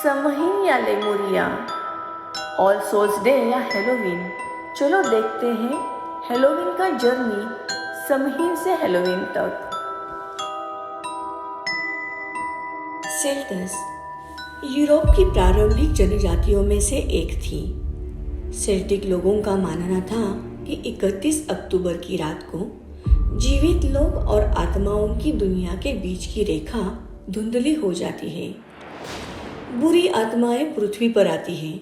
समहीन या लेमुरिया, all Souls day या Halloween. चलो देखते हैं हेलोवीन का जर्नी समहीन से हेलोवीन तक। सेल्टस यूरोप की प्रारंभिक जनजातियों में से एक थी। सेल्टिक लोगों का मानना था कि 31 अक्टूबर की रात को जीवित लोग और आत्माओं की दुनिया के बीच की रेखा धुंधली हो जाती है। बुरी आत्माएं पृथ्वी पर आती हैं,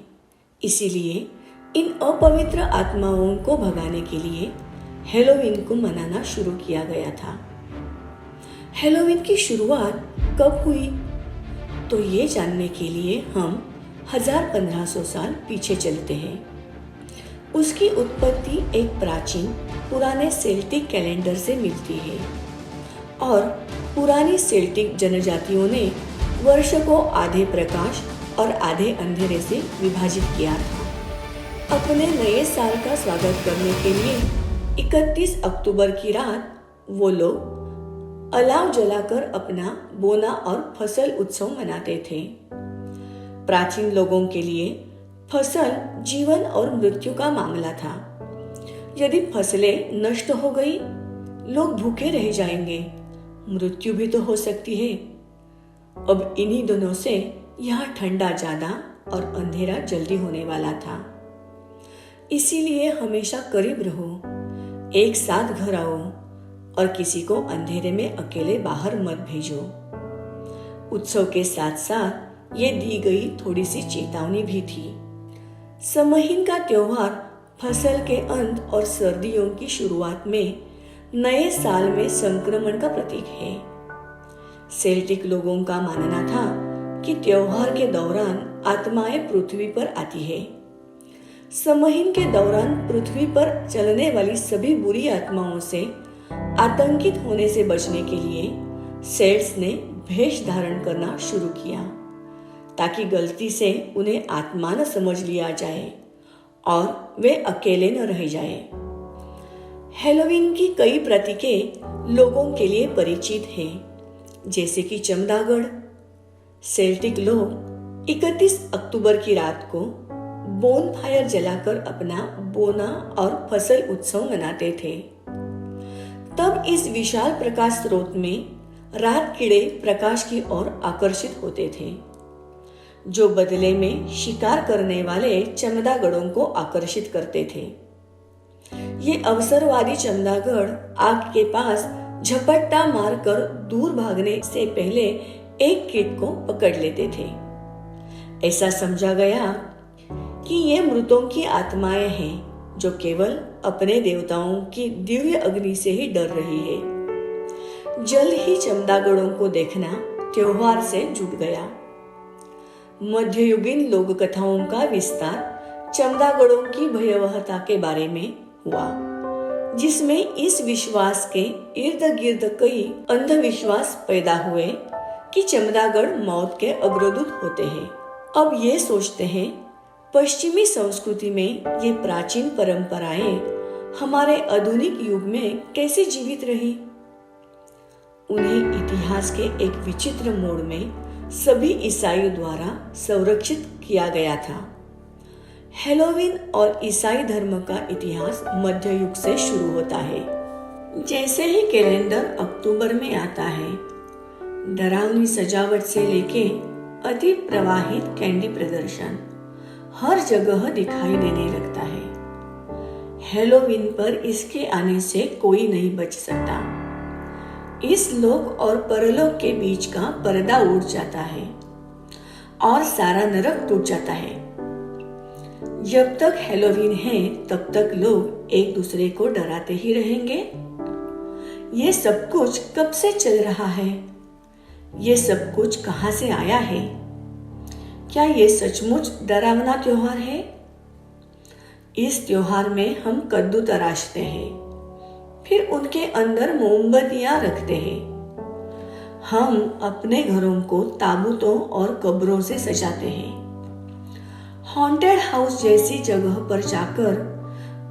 इसीलिए इन अपवित्र आत्माओं को भगाने के लिए हेलोवीन को मनाना शुरू किया गया था। हेलोवीन की शुरुआत कब हुई, तो ये जानने के लिए हम 1500 साल पीछे चलते हैं। उसकी उत्पत्ति एक प्राचीन पुराने सेल्टिक कैलेंडर से मिलती है और पुरानी सेल्टिक जनजातियों ने वर्ष को आधे प्रकाश और आधे अंधेरे से विभाजित किया था। अपने नए साल का स्वागत करने के लिए 31 अक्टूबर की रात वो लोग अलाव जलाकर अपना बोना और फसल उत्सव मनाते थे। प्राचीन लोगों के लिए फसल जीवन और मृत्यु का मामला था। यदि फसलें नष्ट हो गई, लोग भूखे रह जाएंगे, मृत्यु भी तो हो सकती है। अब इन्हीं दोनों से यहाँ ठंडा ज्यादा और अंधेरा जल्दी होने वाला था। इसीलिए हमेशा करीब रहो, एक साथ घर आओ और किसी को अंधेरे में अकेले बाहर मत भेजो। उत्सव के साथ साथ ये दी गई थोड़ी सी चेतावनी भी थी। समहीन का त्योहार फसल के अंत और सर्दियों की शुरुआत में नए साल में संक्रमण का प्रतीक है। सेल्टिक लोगों का मानना था कि त्योहार के दौरान आत्माएं पृथ्वी पर आती है। समहीन के दौरान पृथ्वी पर चलने वाली सभी बुरी आत्माओं से आतंकित होने से बचने के लिए सेल्ट्स ने भेष धारण करना शुरू किया, ताकि गलती से उन्हें आत्मा न समझ लिया जाए और वे अकेले न रह जाए। हेलोवीन की कई प्रतीकें लोगों के लिए परिचित हैं, जैसे कि चमदागढ़। सेल्टिक लोग 31 अक्टूबर की रात को बोन फायर जलाकर अपना बोना और फसल उत्सव मनाते थे। तब इस विशाल प्रकाश स्रोत में रात कीड़े प्रकाश की ओर आकर्षित होते थे, जो बदले में शिकार करने वाले चमदागढ़ों को आकर्षित करते थे। ये अवसरवादी चमदागढ़ आग के पास झपट्टा मारकर दूर भागने से पहले एक कीट को पकड़ लेते थे। ऐसा समझा गया कि ये मृतों की आत्माएं हैं, जो केवल अपने देवताओं की दिव्य अग्नि से ही डर रही है। जल्द ही चमदागढ़ों को देखना त्योहार से जुट गया। मध्ययुगीन लोक कथाओं का विस्तार चमदागढ़ों की भयावहता के बारे में हुआ, जिसमें इस विश्वास के इर्द गिर्द कई अंधविश्वास पैदा हुए कि चमदागढ़ मौत के अग्रदूत होते हैं। अब ये सोचते हैं, पश्चिमी संस्कृति में ये प्राचीन परंपराएं हमारे आधुनिक युग में कैसे जीवित रही। उन्हें इतिहास के एक विचित्र मोड़ में सभी ईसाइयों द्वारा संरक्षित किया गया था। हेलोवीन और ईसाई धर्म का इतिहास मध्य युग से शुरू होता है। जैसे ही कैलेंडर अक्टूबर में आता है, डरावनी सजावट से लेके अति प्रवाहित कैंडी प्रदर्शन हर जगह दिखाई देने लगता है। हेलोवीन पर इसके आने से कोई नहीं बच सकता। इस लोक और परलोक के बीच का पर्दा उठ जाता है और सारा नरक टूट जाता है। जब तक हेलोवीन है, तब तक लोग एक दूसरे को डराते ही रहेंगे। ये सब कुछ कब से चल रहा है? ये सब कुछ कहां से आया है? क्या ये सचमुच डरावना त्योहार है? इस त्योहार में हम कद्दू तराशते हैं, फिर उनके अंदर मोमबत्तियां रखते हैं। हम अपने घरों को ताबूतों और कब्रों से सजाते हैं। हॉन्टेड हाउस जैसी जगह पर जाकर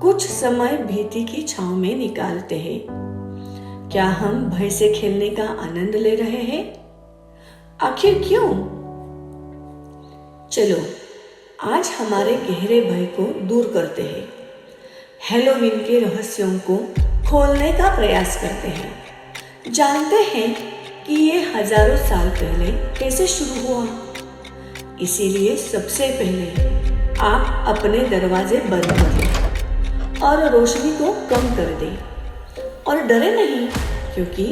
कुछ समय भीति की छांव में निकालते हैं। क्या हम भय से खेलने का आनंद ले रहे हैं? आखिर क्यों? चलो आज हमारे गहरे भय को दूर करते हैं, हैलोवीन के रहस्यों को खोलने का प्रयास करते हैं, जानते हैं कि ये हजारों साल पहले कैसे शुरू हुआ। इसीलिए सबसे पहले आप अपने दरवाजे बंद कर दें और रोशनी को कम कर दें और डरे नहीं, क्योंकि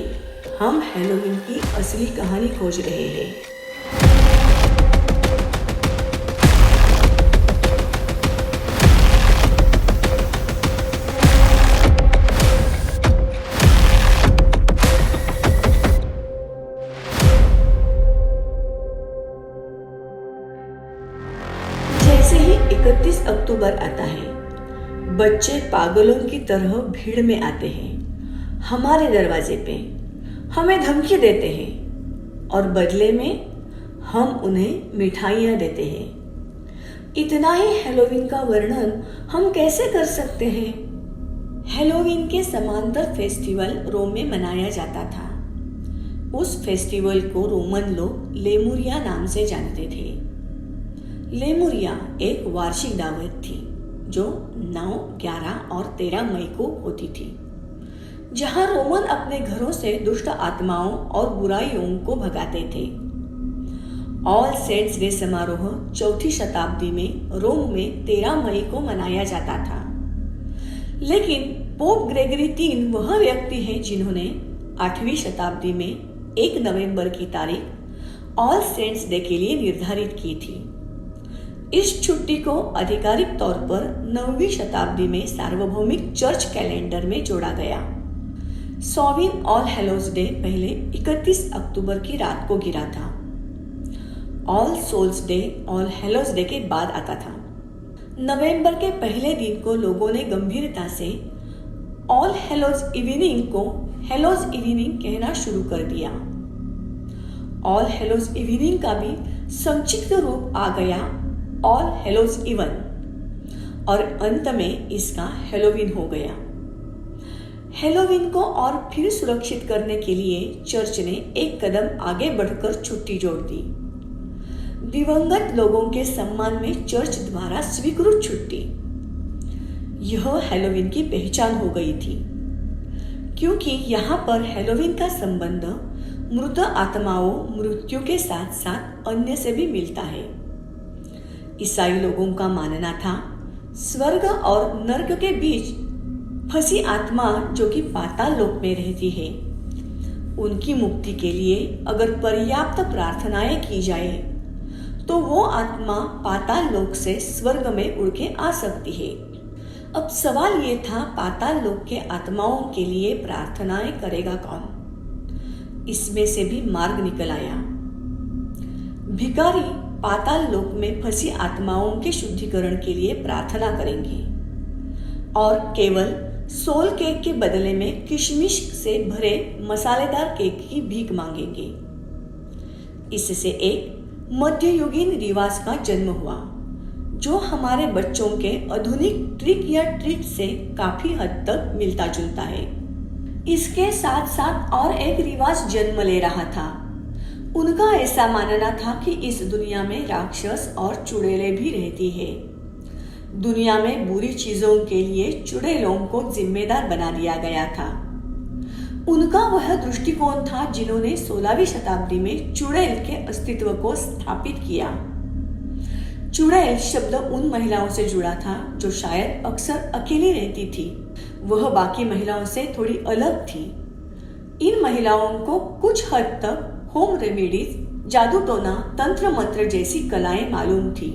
हम हैलोवीन की असली कहानी खोज रहे हैं। जैसे ही 31 अक्टूबर आता है, बच्चे पागलों की तरह भीड़ में आते हैं हमारे दरवाजे पे, हमें धमकी देते हैं और बदले में हम उन्हें मिठाइयाँ देते हैं। इतना ही हैलोवीन का वर्णन हम कैसे कर सकते हैं। हैलोवीन के समांतर फेस्टिवल रोम में मनाया जाता था। उस फेस्टिवल को रोमन लोग लेमुरिया नाम से जानते थे। लेमुरिया एक वार्षिक दावत थी जो 9, 11 और 13 मई को होती थी, जहां रोमन अपने घरों से दुष्ट आत्माओं और बुराइयों को भगाते थे। ऑल सेंट्स डे समारोह 4ठी शताब्दी में रोम में 13 मई को मनाया जाता था। लेकिन पोप ग्रेगरी III वह व्यक्ति हैं जिन्होंने 8वीं शताब्दी में 1 नवंबर की तारीख ऑल सेंट्स डे के लिए निर्धारित की थी। इस छुट्टी को आधिकारिक तौर पर 9वीं शताब्दी में सार्वभौमिक चर्च कैलेंडर में जोड़ा गया। सॉविन ऑल हेलोज डे पहले 31 अक्टूबर की रात को गिरा था। All Souls Day All Hallows Day के बाद आता था। नवंबर के पहले दिन को लोगों ने गंभीरता से ऑल हेलोज इवनिंग को हेलोज इवनिंग कहना शुरू कर दिया। ऑल हेलोज इवनिंग का भी संक्षिप्त रूप आ गया ऑल हेलोज इवन और अंत में इसका हैलोवीन हो गया। हैलोवीन को और फिर सुरक्षित करने के लिए चर्च ने एक कदम आगे बढ़कर छुट्टी जोड़ दी। दिवंगत लोगों के सम्मान में चर्च द्वारा स्वीकृत छुट्टी, यह हैलोवीन की पहचान हो गई थी, क्योंकि यहाँ पर हैलोवीन का संबंध मृत आत्माओं, मृत्यु के साथ साथ अन्य से भी मिलता है। ईसाई लोगों का मानना था स्वर्ग और नर्क के बीच फंसी आत्मा जो कि पाताल लोक में रहती है, उनकी मुक्ति के लिए अगर पर्याप्त प्रार्थनाएं की जाए तो वो आत्मा पाताल लोक से स्वर्ग में उड़ के आ सकती है। अब सवाल ये था, पाताल लोक के आत्माओं के लिए प्रार्थनाएं करेगा कौन? इसमें से भी मार्ग निकल आया। भिखारी पाताल लोक में फंसी आत्माओं के शुद्धिकरण के लिए प्रार्थना करेंगे और केवल सोल केक के बदले में किशमिश से भरे मसालेदार केक की भीख मांगेंगे। इससे एक मध्ययुगीन रिवाज का जन्म हुआ, जो हमारे बच्चों के आधुनिक ट्रिक या ट्रीट से काफी हद तक मिलता जुलता है। इसके साथ साथ और एक रिवाज जन्म ले रहा था। उनका ऐसा मानना था कि इस दुनिया में राक्षस और चुड़ैलें भी रहती है। दुनिया में बुरी चीजों के लिए चुड़ैलों को जिम्मेदार बना दिया गया था। उनका वह दृष्टिकोण था जिन्होंने 16वीं शताब्दी में चुड़ैल के अस्तित्व को स्थापित किया। चुड़ैल शब्द उन महिलाओं से जुड़ा था जो शायद अक्सर अकेली रहती थी। वह बाकी महिलाओं से थोड़ी अलग थी। इन महिलाओं को कुछ हद तक होम रेमेडीज, जादू टोना, तंत्र मंत्र जैसी कलाएं मालूम थी।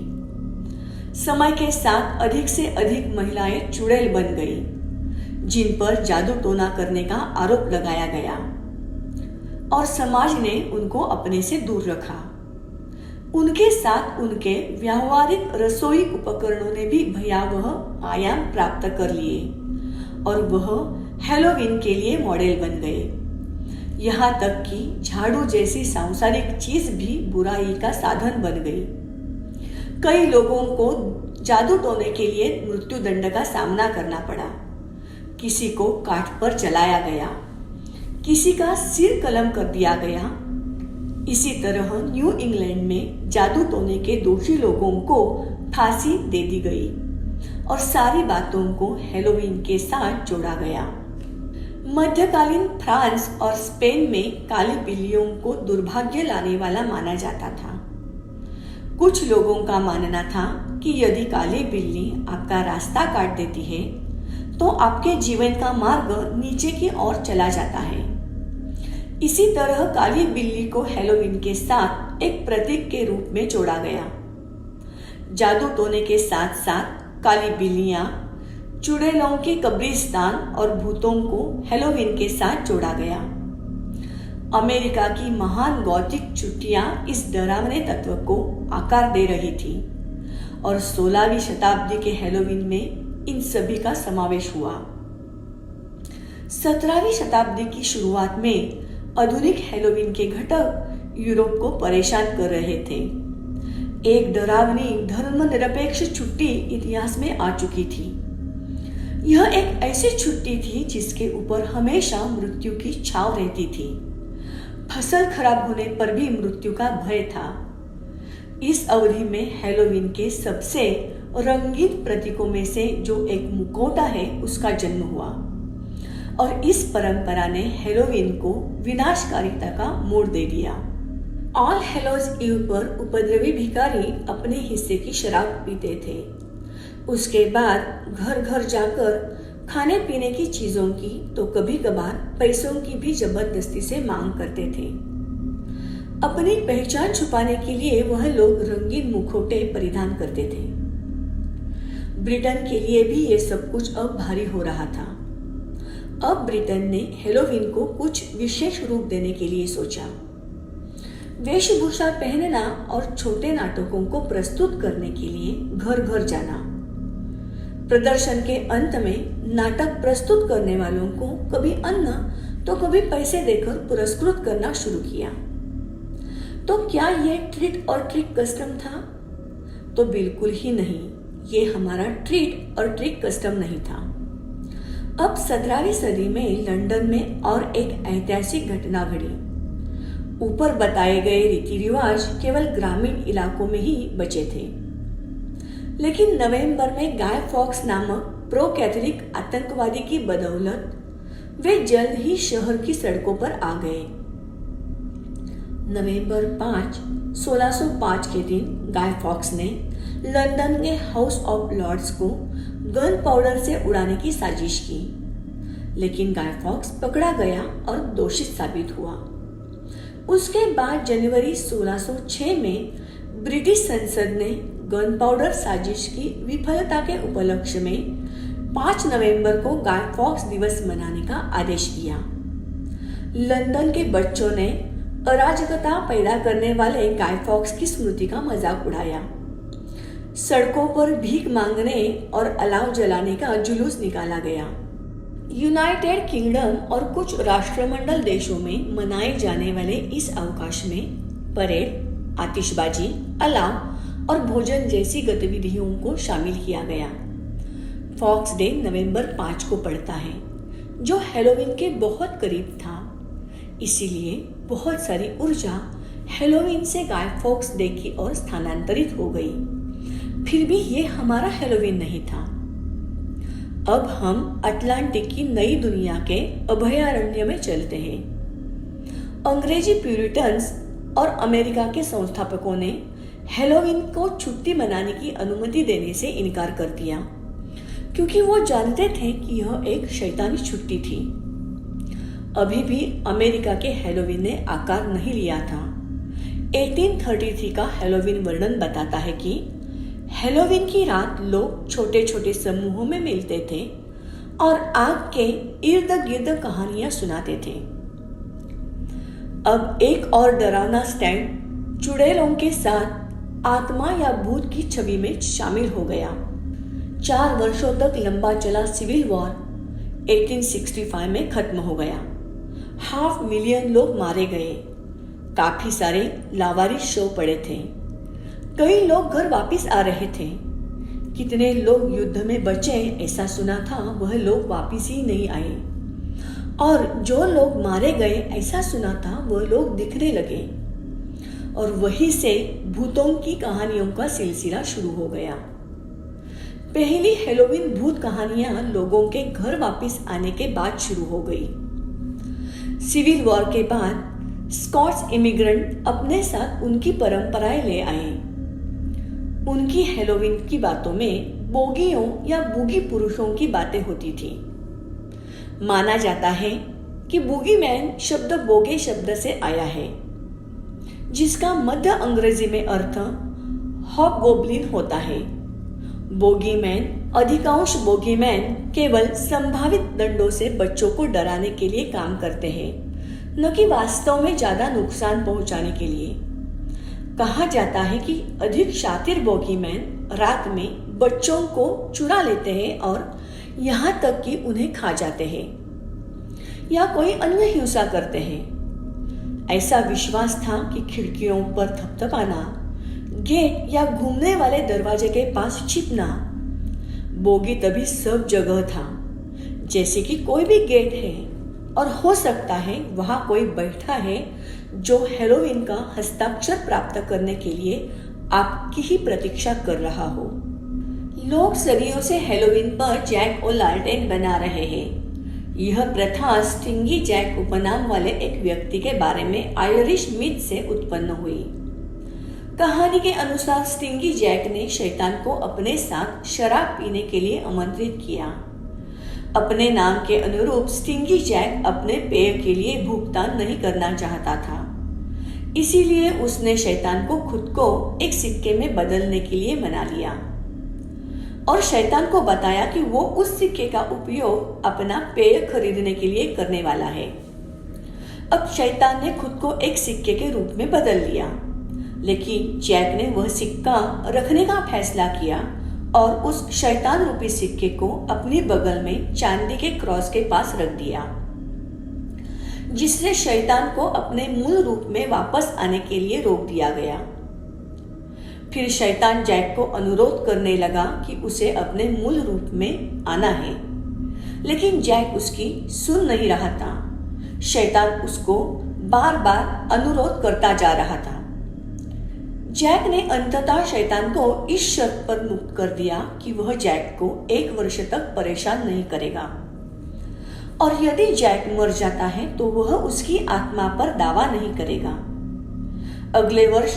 समय के साथ अधिक से अधिक महिलाएं चुड़ैल बन गई, जिन पर जादू टोना करने का आरोप लगाया गया और समाज ने उनको अपने से दूर रखा। उनके साथ उनके व्यावहारिक रसोई उपकरणों ने भी भयावह आयाम प्राप्त कर लिए और वह हैलोवीन के लिए मॉडल बन गए। यहाँ तक कि झाड़ू जैसी सांसारिक चीज भी बुराई का साधन बन गई। कई लोगों को जादू टोने के लिए मृत्यु दंड का सामना करना पड़ा। किसी को काठ पर जलाया गया, किसी का सिर कलम कर दिया गया। इसी तरह न्यू इंग्लैंड में जादू टोने के दोषी लोगों को फांसी दे दी गई और सारी बातों को हैलोवीन के साथ जोड़ा गया। मध्यकालीन फ्रांस और स्पेन में काली बिल्लियों को दुर्भाग्य लाने वाला माना जाता था। कुछ लोगों का मानना था कि यदि काली बिल्ली आपका रास्ता काट देती है तो आपके जीवन का मार्ग नीचे की ओर चला जाता है। इसी तरह काली बिल्ली को हैलोवीन के साथ एक प्रतीक के रूप में जोड़ा गया। जादू टोने के साथ साथ काली बिल्लियां, चुड़ैलों के कब्रिस्तान और भूतों को हैलोवीन के साथ जोड़ा गया। अमेरिका की महान गॉथिक छुट्टियां इस डरावने तत्व को आकार दे रही थी और 16वीं शताब्दी के हैलोवीन में इन सभी का समावेश हुआ। 17वीं शताब्दी की शुरुआत में आधुनिक हैलोवीन के घटक यूरोप को परेशान कर रहे थे। एक डरावनी धर्मनिरपेक्ष छुट्टी इतिहास में आ चुकी थी। यह एक ऐसी छुट्टी थी जिसके ऊपर हमेशा मृत्यु की छाव रहती थी। फसल खराब होने पर भी मृत्यु का भय था। इस अवधि में हैलोवीन के सबसे रंगीन प्रतीकों में से जो एक मुखौटा है उसका जन्म हुआ और इस परंपरा ने हैलोवीन को विनाशकारिता का मोड़ दे दिया। ऑल हेलोज ईव पर उपद्रवी भिखारी अपने हिस्से की शराब पीते थे। उसके बाद घर घर जाकर खाने पीने की चीजों की तो कभी कभार पैसों की भी जबरदस्ती से मांग करते थे। अपनी पहचान छुपाने के लिए वह लोग रंगीन मुखौटे परिधान करते थे। ब्रिटेन के लिए भी ये सब कुछ अब भारी हो रहा था। अब ब्रिटेन ने हैलोवीन को कुछ विशेष रूप देने के लिए सोचा। वेशभूषा पहनना और छोटे नाटकों को प्रस्तुत करने के लिए घर घर जाना। प्रदर्शन के अंत में नाटक प्रस्तुत करने वालों को कभी अन्न तो कभी पैसे देकर पुरस्कृत करना शुरू किया। तो क्या यह ट्रीट और ट्रिक कस्टम था? तो बिल्कुल ही नहीं, ये हमारा ट्रीट और ट्रिक कस्टम नहीं था। अब 17वीं सदी में लंदन में और एक ऐतिहासिक घटना घटी। ऊपर बताए गए रीति रिवाज केवल ग्रामीण इलाकों में ही बचे थे, लेकिन नवंबर में गाय फॉक्स नामक प्रो कैथोलिक आतंकवादी की बदौलत वे जल्द ही शहर की सड़कों पर आ गए। नवंबर 5, 1605 के दिन गाय फॉक्स ने लंदन के हाउस ऑफ लॉर्ड्स को गन पाउडर से उड़ाने की साजिश की, लेकिन गाय फॉक्स पकड़ा गया और दोषी साबित हुआ। उसके बाद जनवरी 1606 में ब्रिटिश संसद ने गन पाउडर साजिश की विफलता के उपलक्ष्य में 5 नवंबर को गाय फॉक्स दिवस मनाने का आदेश किया। लंदन के बच्चों ने अराजकता पैदा करने वाले गाय फॉक्स की स्मृति का मजाक उड़ाया। सड़कों पर भीख मांगने और अलाव जलाने का जुलूस निकाला गया। यूनाइटेड किंगडम और कुछ राष्ट्रमंडल देशों में मनाए जाने वाले इस अवकाश में परेड, आतिशबाजी, अलाव और भोजन जैसी गतिविधियों को शामिल किया गया। फॉक्स डे नवंबर 5 को पड़ता है, जो हैलोवीन के बहुत करीब था। इसीलिए बहुत सारी ऊर्जा हैलोवीन से गाय फॉक्स डे की ओर स्थानांतरित हो गई। फिर भी ये हमारा हैलोवीन नहीं था। अब हम अटलांटिक की नई दुनिया के अभयारण्य में चलते हैं। अंग्रेजी प्यूरिटन्स और अमेरिका के संस्थापकों ने हैलोवीन को छुट्टी मनाने की अनुमति देने से इनकार कर दिया, क्योंकि वो जानते थे कि यह एक शैतानी छुट्टी थी। अभी भी अमेरिका के हैलोवीन ने आकार नहीं लिया था। 1833 का हैलोवीन वर्णन बताता है कि हैलोवीन की रात लोग छोटे छोटे समूहों में मिलते थे और आग के इर्द गिर्द कहानियां सुनाते थे। अब एक और डरावना स्टैंड चुड़ैलों के साथ आत्मा या भूत की छवि में शामिल हो गया। 4 वर्षों तक लंबा चला सिविल वॉर 1865 में खत्म हो गया। 500,000 लोग मारे गए। काफी सारे लावारिस शव पड़े थे। कई लोग घर वापस आ रहे थे। कितने लोग युद्ध में बचे ऐसा सुना था, वह लोग वापस ही नहीं आए। और जो लोग मारे गए ऐसा सुना था, वह लोग दिखने लगे। और वहीं से भूतों की कहानियों का सिलसिला शुरू हो गया। पहली हेलोवीन भूत कहानियां लोगों के घर वापस आने के बाद शुरू हो गई। सिविल वॉर के बाद स्कॉट्स इमिग्रेंट अपने साथ उनकी परंपराएं ले आए। उनकी हेलोवीन की बातों में बोगियों या बूगी पुरुषों की बातें होती थी। माना जाता है कि बूगीमैन शब्द बोगे शब्द से आया है, जिसका मध्य अंग्रेजी में अर्थ हॉबगोब्लिन होता है। बोगीमैन अधिकांश बोगीमैन केवल संभावित दंडों से बच्चों को डराने के लिए काम करते हैं, न कि वास्तव में ज्यादा नुकसान पहुंचाने के लिए। कहा जाता है कि अधिक शातिर बोगीमैन रात में बच्चों को चुरा लेते हैं और यहाँ तक कि उन्हें खा जाते हैं या कोई अन्य हिंसा करते हैं। ऐसा विश्वास था कि खिड़कियों पर थपथपाना, गेट या घूमने वाले दरवाजे के पास छिपना, बोगी तभी सब जगह था, जैसे कि कोई भी गेट है और हो सकता है वहां कोई बैठा है जो हेलोवीन का हस्ताक्षर प्राप्त करने के लिए आपकी ही प्रतीक्षा कर रहा हो। लोग सदियों से हेलोवीन पर जैक ओ लालटेन बना रहे हैं। यह प्रथा स्टिंगी जैक उपनाम वाले एक व्यक्ति के बारे में आयरिश मिथ से उत्पन्न हुई। कहानी के अनुसार स्टिंगी जैक ने शैतान को अपने साथ शराब पीने के लिए आमंत्रित किया। अपने नाम के अनुरूप स्टिंगी जैक अपने पेय के लिए भुगतान नहीं करना चाहता था, इसीलिए उसने शैतान को खुद को एक सिक्के में बदलने के लिए मना लिया और शैतान को बताया कि वो उस सिक्के का उपयोग अपना पेय खरीदने के लिए करने वाला है। अब शैतान ने खुद को एक सिक्के के रूप में बदल लिया, लेकिन जैक ने वह सिक्का रखने का फैसला किया और उस शैतान रूपी सिक्के को अपनी बगल में चांदी के क्रॉस के पास रख दिया, जिससे शैतान को अपने मूल रूप में वापस आने के लिए रोक दिया गया। फिर शैतान जैक को अनुरोध करने लगा कि उसे अपने मूल रूप में आना है, लेकिन जैक उसकी सुन नहीं रहा था। शैतान उसको बार बार अनुरोध करता जा रहा था। जैक ने अंततः शैतान को इस शर्त पर मुक्त कर दिया कि वह जैक को 1 वर्ष तक परेशान नहीं करेगा और यदि जैक मर जाता है तो वह उसकी आत्मा पर दावा नहीं करेगा। अगले वर्ष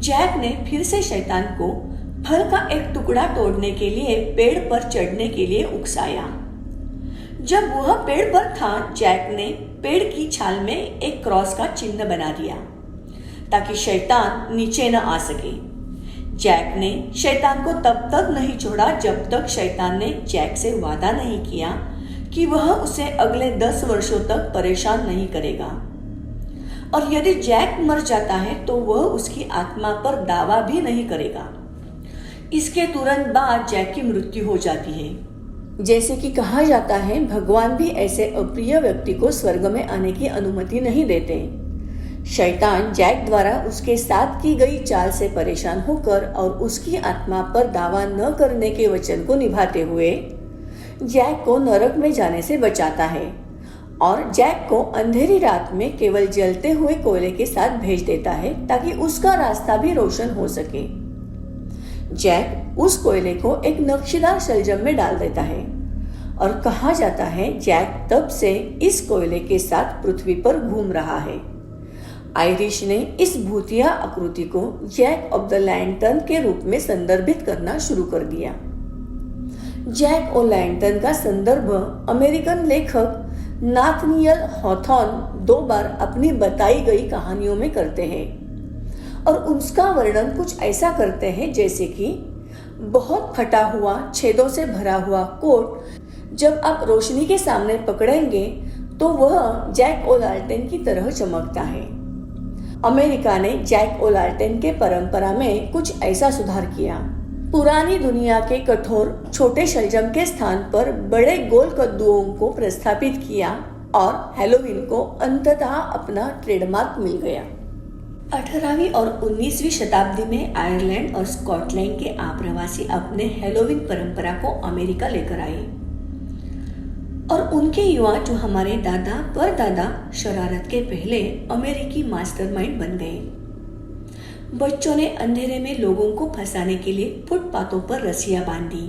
जैक ने फिर से शैतान को फल का एक टुकड़ा तोड़ने के लिए पेड़ पर चढ़ने के लिए उकसाया। जब वह पेड़ पर था, जैक ने पेड़ की छाल में एक क्रॉस का चिन्ह बना दिया ताकि शैतान नीचे न आ सके। जैक ने शैतान को तब तक नहीं छोड़ा जब तक शैतान ने जैक से वादा नहीं किया कि वह उसे अगले 10 वर्षों तक परेशान नहीं करेगा और यदि जैक मर जाता है तो वह उसकी आत्मा पर दावा भी नहीं करेगा। इसके तुरंत बाद जैक की मृत्यु हो जाती है। जैसे कि कहा जाता है, भगवान भी ऐसे अप्रिय व्यक्ति को स्वर्ग में आने की अनुमति नहीं देते। शैतान जैक द्वारा उसके साथ की गई चाल से परेशान होकर और उसकी आत्मा पर दावा न करने के वचन को निभाते हुए जैक को नरक में जाने से बचाता है और जैक को अंधेरी रात में केवल जलते हुए कोयले के साथ भेज देता है ताकि उसका रास्ता भी रोशन हो सके। जैक उस कोयले को एक नक्शीदार शलजम में डाल देता है और कहा जाता है जैक तब से इस कोयले के साथ पृथ्वी पर घूम रहा है। आयरिश ने इस भूतिया आकृति को जैक ऑफ द लैंटर्न के रूप में संदर्भित करना शुरू कर दिया। जैक ओ लैंटर्न का संदर्भ अमेरिकन लेखक नाथनियल हॉथॉर्न 2 बार अपनी बताई गई कहानियों में करते हैं और उसका वर्णन कुछ ऐसा करते हैं जैसे कि बहुत फटा हुआ छेदों से भरा हुआ कोट जब आप रोशनी के सामने पकड़ेंगे तो वह जैक ओ लालटेन की तरह चमकता है। अमेरिका ने जैक ओ लालटेन के परंपरा में कुछ ऐसा सुधार किया। पुरानी दुनिया के कठोर छोटे शलजम के स्थान पर बड़े गोल कद्दुओं को प्रस्थापित किया और हेलोवीन को अंततः अपना ट्रेडमार्क मिल गया। 18वीं और 19वीं शताब्दी में आयरलैंड और स्कॉटलैंड के आप्रवासी अपने हेलोवीन परंपरा को अमेरिका लेकर आए और उनके युवा जो हमारे दादा परदादा शरारत के पहले अमेरिकी मास्टरमाइंड बन गए। बच्चों ने अंधेरे में लोगों को फंसाने के लिए फुटपाथों पर रस्सियां बांधी,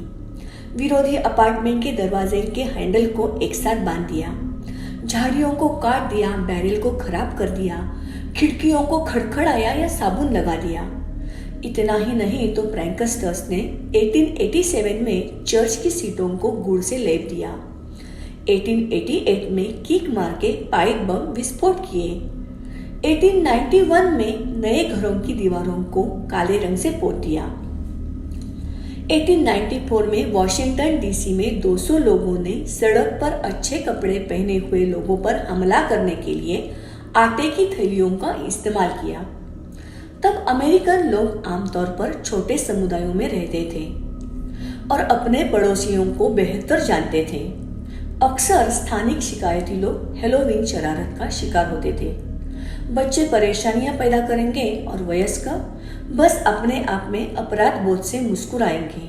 विरोधी अपार्टमेंट के दरवाजे के हैंडल को एक साथ बांध दिया, झाड़ियों को काट दिया, बैरल को खराब कर दिया, खिड़कियों को खड़खड़ाया या साबुन लगा दिया। इतना ही नहीं तो प्रैंकस्टर्स ने 1887 में चर्च की सीटों को गुड़ से लेप दिया। 1888 में किक मार के पाइप बम विस्फोट किए। 1891 में नए घरों की दीवारों को काले रंग से पोत दिया। 1894 में वॉशिंगटन डीसी में 200 लोगों ने सड़क पर अच्छे कपड़े पहने हुए लोगों पर हमला करने के लिए आटे की थैलियों का इस्तेमाल किया। तब अमेरिकन लोग आमतौर पर छोटे समुदायों में रहते थे और अपने पड़ोसियों को बेहतर जानते थे। अक्सर स्थानिक शिकायती लोग हेलोवीन शरारत का शिकार होते थे। बच्चे परेशानियां पैदा करेंगे और वयस्क बस अपने आप में अपराध बोध से मुस्कुराएंगे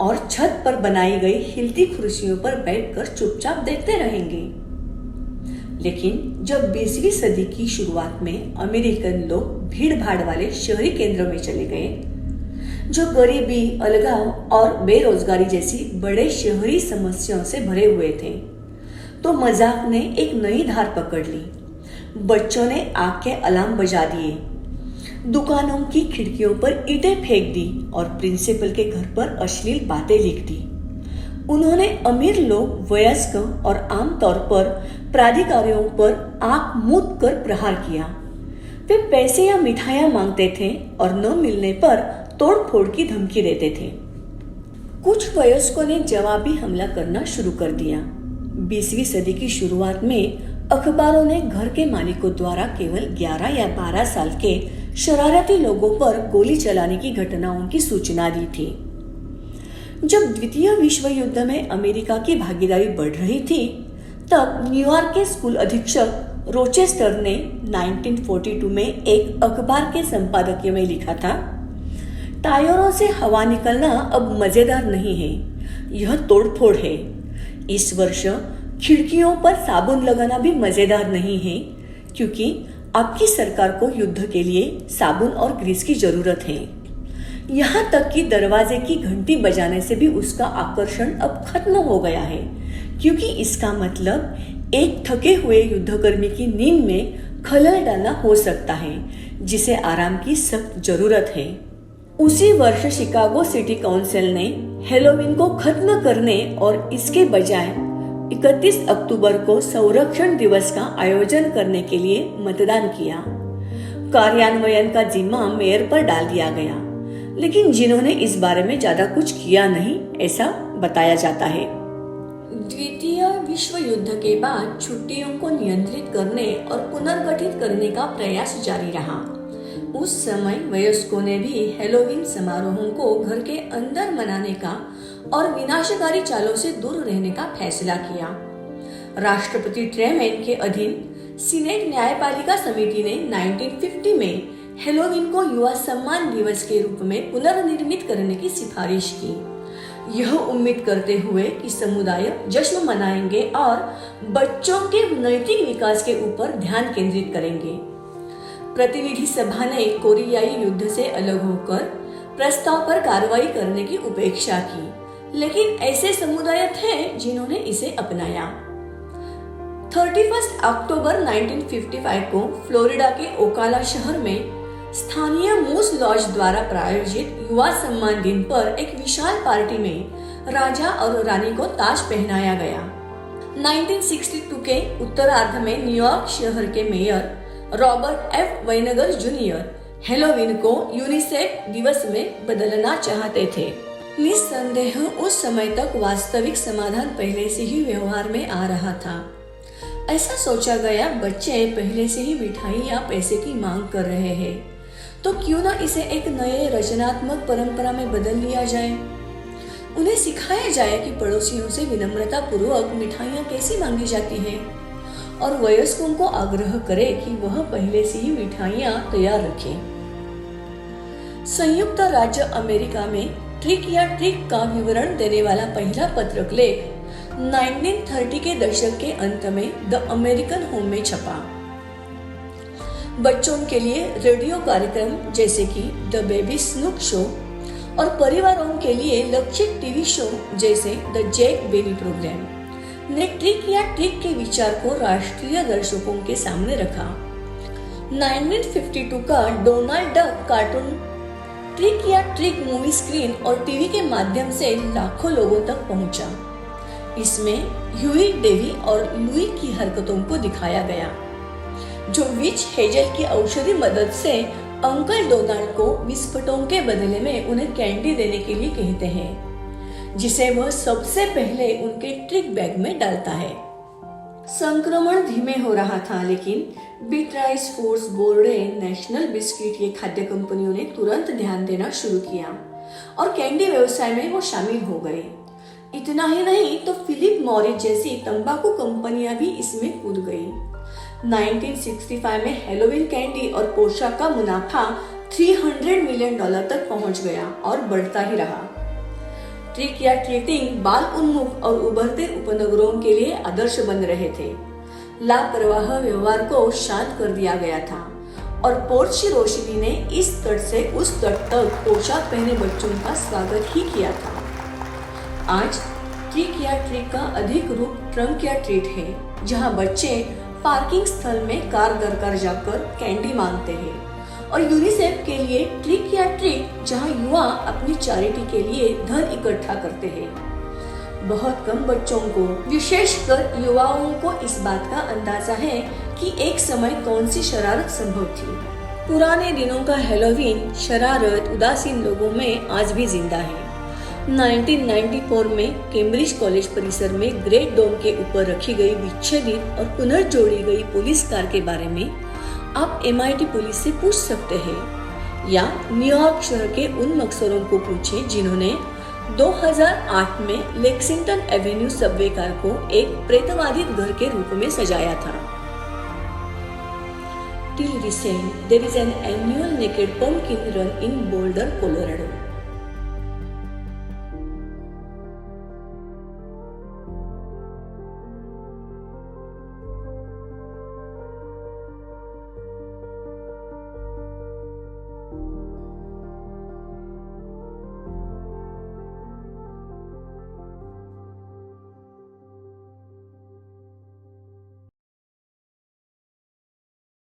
और छत पर बनाई गई हिलती कुर्सियों पर बैठकर चुपचाप देखते रहेंगे। लेकिन जब 20वीं सदी की शुरुआत में अमेरिकन लोग भीड़ भाड़ वाले शहरी केंद्रों में चले गए, जो गरीबी, अलगाव और बेरोजगारी जैसी बड़े शहरी समस्याओं से भरे हुए थे, तो मजाक ने एक नई धार पकड़ ली। बच्चों ने आग के अलार्म बजा दिए, दुकानों की खिड़कियों पर ईंटें फेंक दी और प्रिंसिपल के घर पर अश्लील बातें लिख दी। उन्होंने अमीर लोग, वयस्क और आमतौर पर प्राधिकारियों पर आंख मूंद कर प्रहार किया। वे पैसे या मिठाइयां मांगते थे और न मिलने पर तोड़फोड़ की धमकी देते थे। कुछ वयस्कों ने जवाबी हमला करना शुरू कर दिया। 20वीं सदी की शुरुआत में अखबारों ने घर के मालिकों द्वारा केवल 11 या 12 साल के शरारती लोगों पर गोली चलाने की घटनाओं की सूचना दी थी। जब द्वितीय विश्व युद्ध में अमेरिका की भागीदारी बढ़ रही थी, तब न्यूयॉर्क के स्कूल अधीक्षक रोचेस्टर ने 1942 में एक अखबार के संपादकीय में लिखा था, टायरों से हवा निकलना अब मजेदार नहीं है, यह तोड़फोड़ है। इस वर्ष खिड़कियों पर साबुन लगाना भी मजेदार नहीं है, क्योंकि आपकी सरकार को युद्ध के लिए साबुन और ग्रीस की जरूरत है। यहाँ तक कि दरवाजे की घंटी बजाने से भी उसका आकर्षण अब खत्म हो गया है, क्योंकि इसका मतलब एक थके हुए युद्धकर्मी की नींद में खलल डालना हो सकता है, जिसे आराम की सख्त जरूरत है। उसी वर्ष शिकागो सिटी काउंसिल ने हेलोवीन को खत्म करने और इसके बजाय 31 अक्टूबर को संरक्षण दिवस का आयोजन करने के लिए मतदान किया। कार्यान्वयन का जिम्मा मेयर पर डाल दिया गया, लेकिन जिन्होंने इस बारे में ज्यादा कुछ किया नहीं, ऐसा बताया जाता है। द्वितीय विश्व युद्ध के बाद छुट्टियों को नियंत्रित करने और पुनर्गठित करने का प्रयास जारी रहा। उस समय वयस्कों ने भी हेलोवीन समारोहों को घर के अंदर मनाने का और विनाशकारी चालों से दूर रहने का फैसला किया। राष्ट्रपति ट्रेमैन के अधीन सीनेट न्यायपालिका समिति ने 1950 में हेलोवीन को युवा सम्मान दिवस के रूप में पुनर्निर्मित करने की सिफारिश की, यह उम्मीद करते हुए कि समुदाय जश्न मनाएंगे और बच्चों के नैतिक विकास के ऊपर ध्यान केंद्रित करेंगे। प्रतिनिधि सभा ने कोरियाई युद्ध से अलग होकर प्रस्ताव पर कार्रवाई करने की उपेक्षा की, लेकिन ऐसे समुदाय थे जिन्होंने इसे अपनाया। 31 अक्टूबर 1955 को फ्लोरिडा के ओकाला शहर में स्थानीय मूस लॉज द्वारा प्रायोजित युवा सम्मान दिन पर एक विशाल पार्टी में राजा और रानी को ताज पहनाया गया। 1962 के उत्तरार्ध में न्यूयॉर्क शहर के मेयर रॉबर्ट एफ वाइनगर जूनियर हेलोवीन को यूनिसेफ दिवस में बदलना चाहते थे। निस्संदेह उस समय तक वास्तविक समाधान पहले से ही व्यवहार में आ रहा था। ऐसा सोचा गया, बच्चे पहले से ही मिठाई या पैसे की मांग कर रहे हैं, तो क्यों ना इसे एक नए रचनात्मक परंपरा में बदल लिया जाए। उन्हें सिखाया जाए कि पड़ोसियों से विनम्रता पूर्वक मिठाइयाँ कैसी मांगी जाती हैं, और वयस्कों को आग्रह करे कि वह पहले से ही मिठाइयाँ तैयार रखें। संयुक्त राज्य अमेरिका में ट्रिक या ट्रिक का विवरण देने वाला पहला पत्रक लेख 1930 के दशक के अंत में द अमेरिकन होम में छपा। बच्चों के लिए रेडियो कार्यक्रम जैसे कि द बेबी स्नूक शो और परिवारों के लिए लक्षित टीवी शो जैसे द जैक बेबी प्रोग्राम ने ट्रिक या ट्रिक के विचार को राष्ट्रीय दर्शकों के सामने रखा। 1952 का डोनाल्ड डक कार्टून ट्रिक या ट्रिक मूवी स्क्रीन और टीवी के माध्यम से लाखों लोगों तक पहुंचा। इसमें ह्यूई, डेवी और लुई की हरकतों को दिखाया गया, जो विच हेजल की औषधि मदद से अंकल डोनाल्ड को विस्फोटों के बदले में उन्हें कैंडी देने के लिए कहते हैं, जिसे वह सबसे पहले उनके ट्रिक बैग में डालता है। संक्रमण धीमे हो रहा था, लेकिन बीट्राइस, फूड्स, बोर्डे, नेशनल बिस्किट ये खाद्य कंपनियों ने तुरंत ध्यान देना शुरू किया और कैंडी व्यवसाय में वो शामिल हो गए। इतना ही नहीं तो फिलिप मॉरिस जैसी तंबाकू कंपनियां भी इसमें कूद गई। 1965 में हेलोवीन कैंडी और पोशाक का मुनाफा $300 मिलियन तक पहुंच गया और बढ़ता ही रहा। ट्रिक या ट्रीटिंग बाल उन्मुख और उभरते उपनगरों के लिए आदर्श बन रहे थे। लापरवाह व्यवहार को शांत कर दिया गया था और पोर्च की रोशनी ने इस तट से उस तट तक पोशाक पहने बच्चों का स्वागत ही किया था। आज ट्रिक या ट्रीट का अधिक रूप ट्रंक या ट्रीट है, जहां बच्चे पार्किंग स्थल में कार दर कार जाकर कैंडी मांगते हैं, और यूनिसेफ के लिए ट्रिक या ट्रीट जहां युवा अपनी चैरिटी के लिए धन इकट्ठा करते हैं। बहुत कम बच्चों को, विशेषकर युवाओं को इस बात का अंदाजा है कि एक समय कौन सी शरारत संभव थी। पुराने दिनों का हेलोवीन शरारत उदासीन लोगों में आज भी जिंदा है। 1994 में कैम्ब्रिज कॉलेज परिसर में ग्रेट डोम के ऊपर रखी गई विच्छेदित और पुनर्जोड़ी गई पुलिस कार के बारे में आप MIT पुलिस से पूछ सकते हैं, या न्यूयॉर्क शहर के उन मकसरों को पूछें जिन्होंने 2008 में लेक्सिंगटन एवेन्यू सबवे कार को एक प्रेतवादी घर के रूप में सजाया था। Till recent, there is an annual naked pumpkin run in Boulder, Colorado.